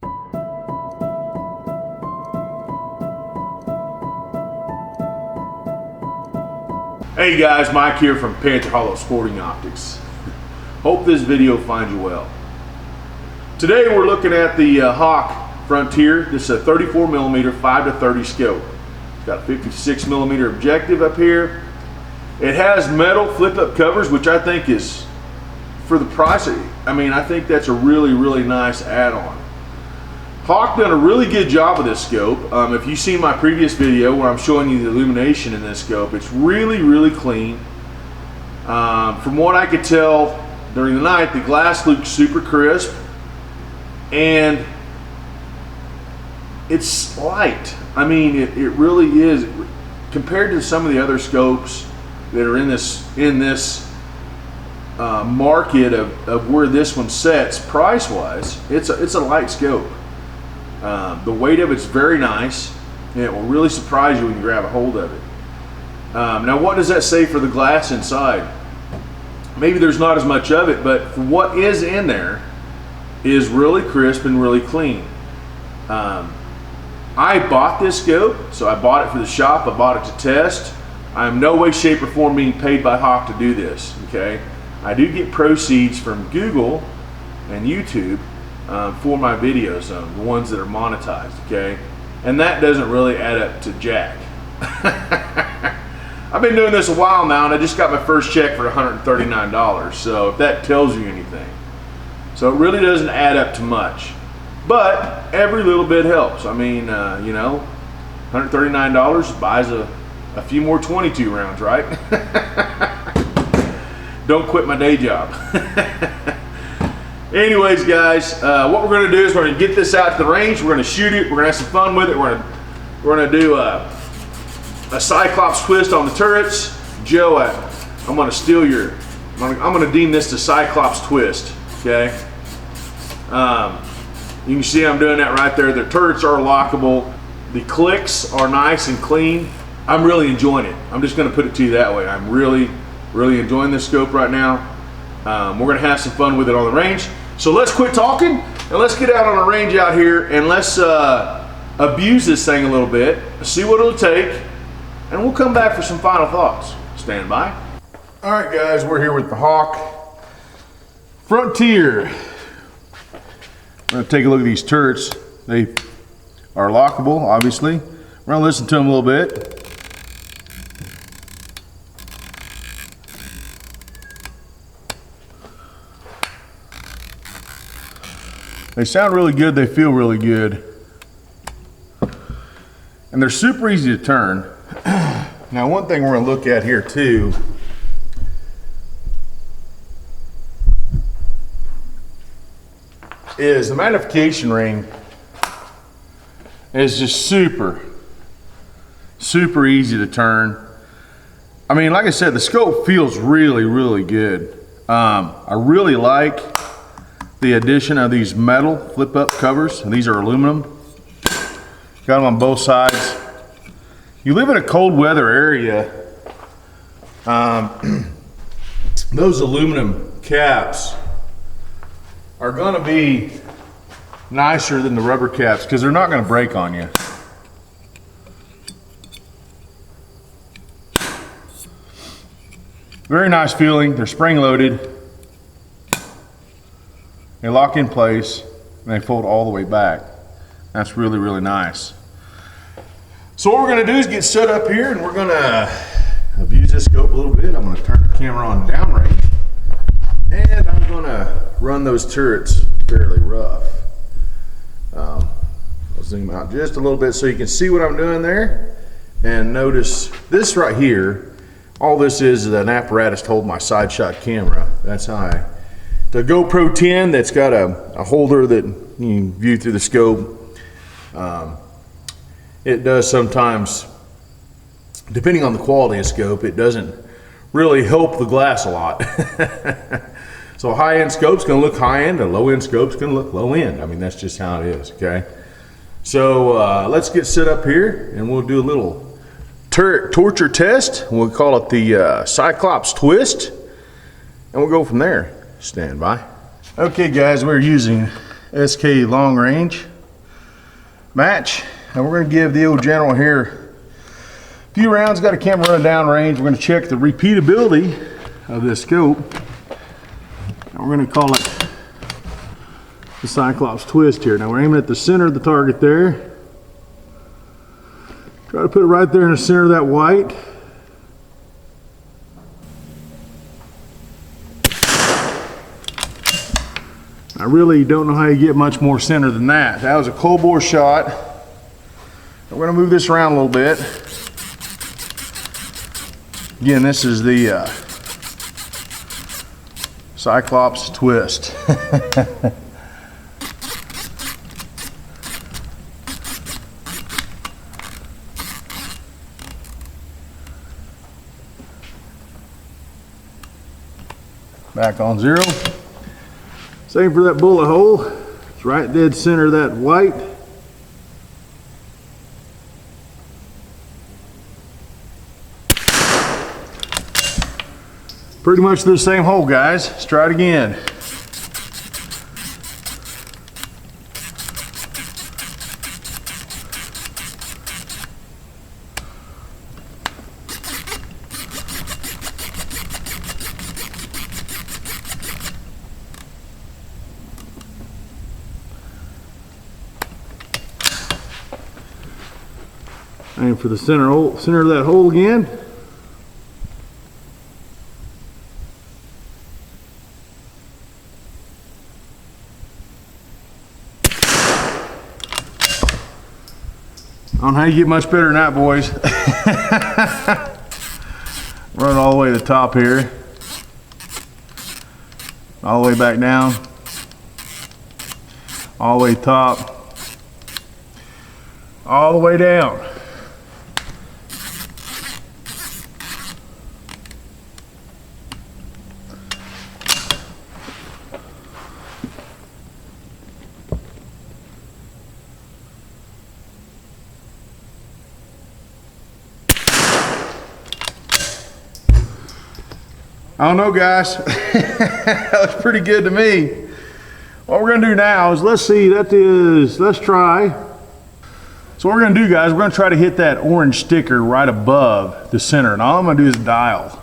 Hey guys, Mike here from Panther Hollow Sporting Optics. Hope this video finds you well. Today we're looking at the Hawke Frontier. This is a 34mm 5-30 scope. It's got a 56mm objective up here. It has metal flip-up covers, which I think is, for the price, I think that's a really nice add-on. Hawke done a really good job with this scope. If you've seen my previous video where I'm showing you the illumination in this scope, it's really clean. From what I could tell during the night, the glass looks super crisp, and it's light. It really is, compared to some of the other scopes that are in this market of where this one sets price-wise. It's a light scope. The weight of it's very nice, and it will really surprise you when you grab a hold of it. Now, what does that say for the glass inside? Maybe there's not as much of it, but for what is in there is really crisp and really clean. I bought this scope, so I bought it for the shop. I bought it to test. I'm no way, shape, or form being paid by Hawke to do this. Okay, I do get proceeds from Google and YouTube for my videos, the ones that are monetized, okay? And that doesn't really add up to jack. I've been doing this a while now, and I just got my first check for $139, so if that tells you anything. So it really doesn't add up to much. But every little bit helps. $139 buys a few more 22 rounds, right? Don't quit my day job. Anyways, guys, what we're going to do is we're going to get this out to the range. We're going to shoot it. We're going to have some fun with it. We're going to do a Cyclops twist on the turrets. Joe, I'm going to steal your. I'm going to deem this the Cyclops twist. Okay. You can see I'm doing that right there. The turrets are lockable. The clicks are nice and clean. I'm really enjoying it. I'm just going to put it to you that way. I'm really enjoying this scope right now. We're going to have some fun with it on the range. So let's quit talking and let's get out on the range out here and let's abuse this thing a little bit, see what it'll take, and we'll come back for some final thoughts. Stand by. All right, guys, we're here with the Hawke Frontier. We're going to take a look at these turrets. They are lockable, obviously. We're going to listen to them a little bit. They sound really good, they feel really good. And they're super easy to turn. Now, one thing we're gonna look at here too is the magnification ring is just super easy to turn. Like I said, the scope feels really good. I really like the addition of these metal flip-up covers, and these are aluminum. Got them on both sides. You live in a cold weather area, those aluminum caps are gonna be nicer than the rubber caps because they're not gonna break on you. Very nice feeling. They're spring loaded. They lock in place and they fold all the way back. That's really nice. So what we're going to do is get set up here and we're going to abuse this scope a little bit. I'm going to turn the camera on downrange and I'm going to run those turrets fairly rough. I'll zoom out just a little bit so you can see what I'm doing there. And notice this right here, all this is an apparatus to hold my side shot camera. That's how the GoPro 10 that's got a holder that you can view through the scope. It does sometimes, depending on the quality of scope, it doesn't really help the glass a lot. So a high-end scope's gonna look high-end, a low-end scope's gonna look low-end. That's just how it is, okay? So let's get set up here and we'll do a little turret torture test. We'll call it the Cyclops twist, and we'll go from there. Stand by. Okay guys, we're using SK long range match, and we're going to give the old general here a few rounds. Got a camera running down range. We're going to check the repeatability of this scope, and we're going to call it the Cyclops twist here. Now we're aiming at the center of the target there. Try to put it right there in the center of that white. I really don't know how you get much more center than that. That was a cold bore shot. We're going to move this around a little bit. Again, this is the Cyclops twist. Back on zero. Same for that bullet hole. It's right dead center of that white. Pretty much the same hole, guys. Let's try it again. Aim for the center of that hole again. I don't know how you get much better than that, boys. Run all the way to the top here. All the way back down. All the way top. All the way down. I don't know, guys. That looks pretty good to me. What we're gonna do now is, let's try. So what we're gonna do, guys, we're gonna try to hit that orange sticker right above the center. And all I'm gonna do is dial.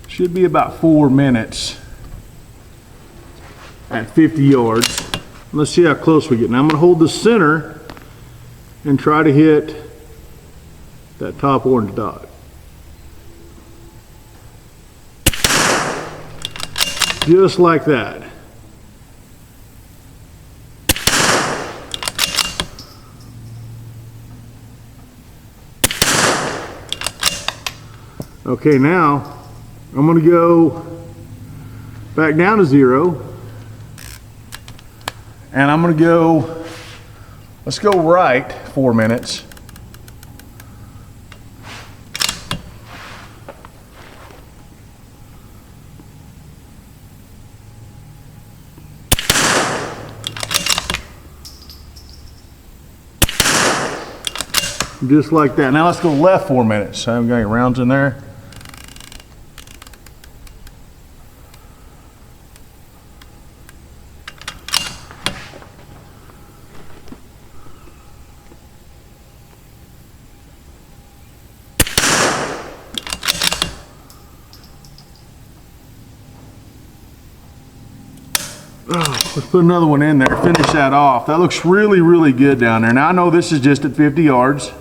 Should be about 4 minutes at 50 yards. Let's see how close we get. Now I'm gonna hold the center and try to hit that top orange dot. Just like that. Okay, now I'm going to go back down to zero, and I'm going to go, let's go right 4 minutes. Just like that. Now let's go left 4 minutes. I haven't got any rounds in there. Oh, let's put another one in there, finish that off. That looks really, really good down there. Now I know this is just at 50 yards.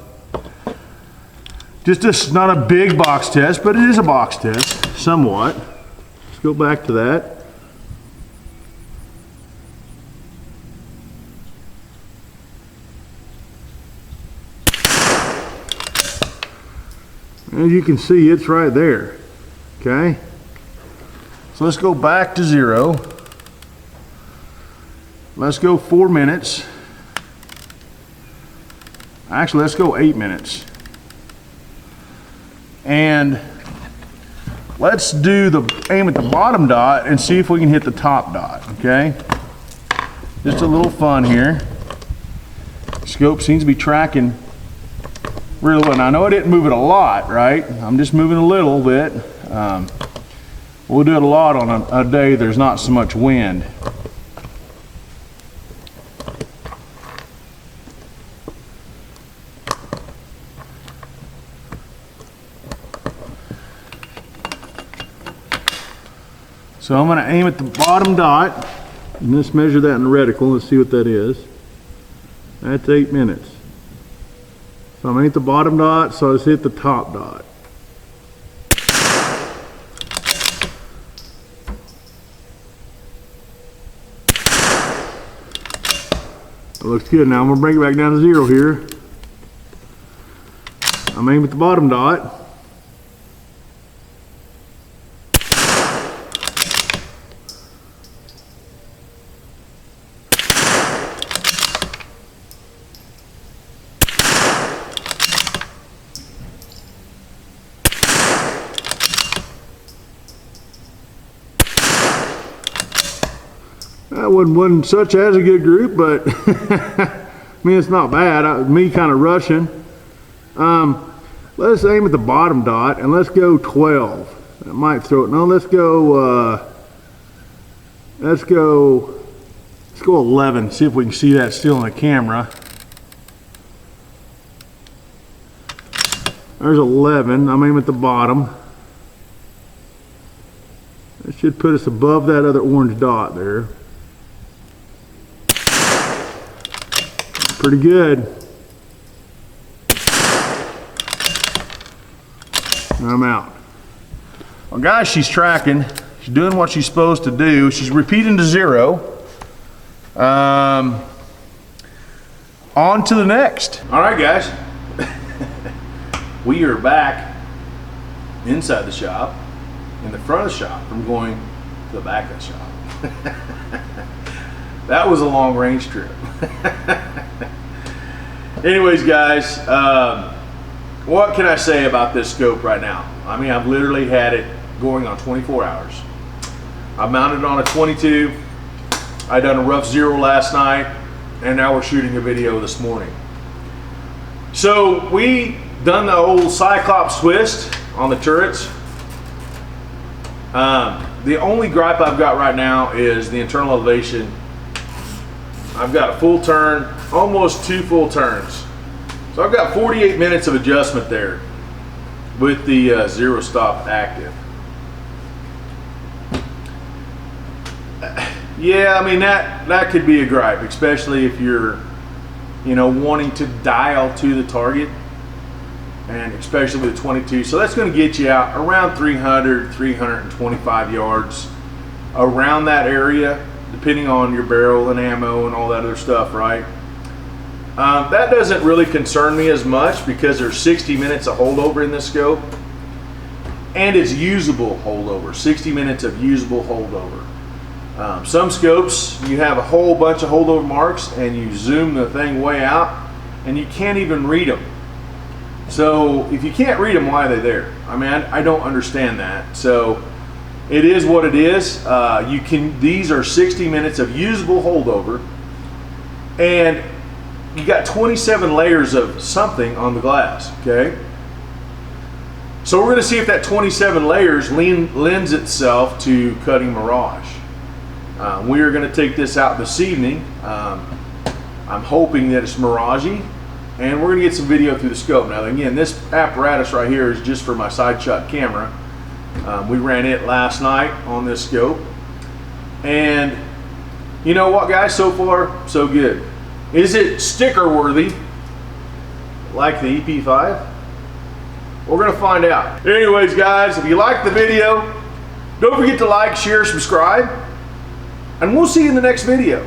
Just not a big box test, but it is a box test, somewhat. Let's go back to that. As you can see, it's right there, okay? So let's go back to zero. Let's go 4 minutes. Actually, let's go 8 minutes. And let's do aim at the bottom dot and see if we can hit the top dot, okay? Just a little fun here. Scope seems to be tracking really well. Now I know I didn't move it a lot, right? I'm just moving a little bit. We'll do it a lot on a day there's not so much wind. So I'm going to aim at the bottom dot, and let's measure that in the reticle. Let's see what that is. That's 8 minutes. So I'm aiming at the bottom dot, so let's hit the top dot. It looks good. Now I'm going to bring it back down to 0 here. I'm aiming at the bottom dot. That wasn't such as a good group, but I mean, it's not bad. Me kind of rushing. Let's aim at the bottom dot and let's go 12. That might throw it. No, let's go 11. See if we can see that still in the camera. There's 11. I'm aiming at the bottom. That should put us above that other orange dot there. Pretty good. I'm out. Well, guys, she's tracking. She's doing what she's supposed to do. She's repeating to 0. On to the next. All right, guys. We are back inside the shop, in the front of the shop, from going to the back of the shop. That was a long range trip. Anyways, guys, what can I say about this scope right now? I mean, I've literally had it going on 24 hours. I mounted it on a 22. I done a rough 0 last night, and now we're shooting a video this morning. So we done the old Cyclops twist on the turrets. The only gripe I've got right now is the internal elevation. I've got a full turn, almost 2 full turns. So I've got 48 minutes of adjustment there with the 0 stop active. Yeah, I mean, that could be a gripe, especially if you're, you know, wanting to dial to the target, and especially with a 22. So that's going to get you out around 300, 325 yards, around that area, depending on your barrel and ammo and all that other stuff, right? That doesn't really concern me as much because there's 60 minutes of holdover in this scope, and it's usable holdover, 60 minutes of usable holdover. Some scopes, you have a whole bunch of holdover marks and you zoom the thing way out and you can't even read them. So if you can't read them, why are they there? I mean, I don't understand that. So it is what it is. These are 60 minutes of usable holdover, and you got 27 layers of something on the glass, okay? So we're gonna see if that 27 layers lends itself to cutting Mirage. We are gonna take this out this evening. I'm hoping that it's Mirage-y, and we're gonna get some video through the scope. Now again, this apparatus right here is just for my side shot camera. We ran it last night on this scope, and you know what, guys, so far so good. Is it sticker worthy like the EP5? We're gonna find out. Anyways, guys, if you liked the video, don't forget to like, share, subscribe, and we'll see you in the next video.